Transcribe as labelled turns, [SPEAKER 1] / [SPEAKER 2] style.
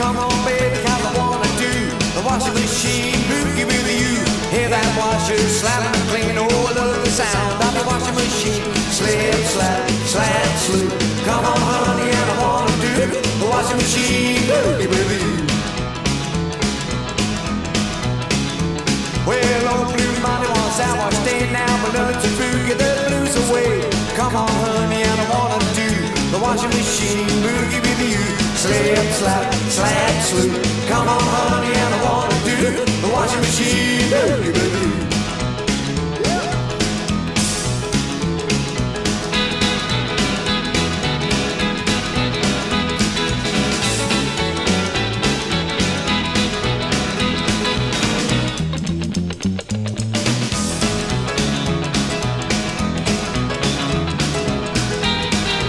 [SPEAKER 1] come on, baby, 'cause I wanna do the washing machine boogie with you. Hear that washer slapping and clean, oh, I love the sound of the washing machine. Slip, slap, slap, sloop. Come on, honey, and I wanna do the washing machine boogie with you. Well, old Blue Monday wants that wash day now, but love to boogie the blues away. Come on, honey, and I wanna do the washing machine boogie with you. Slip, slap, slap, sloop. Come on, honey,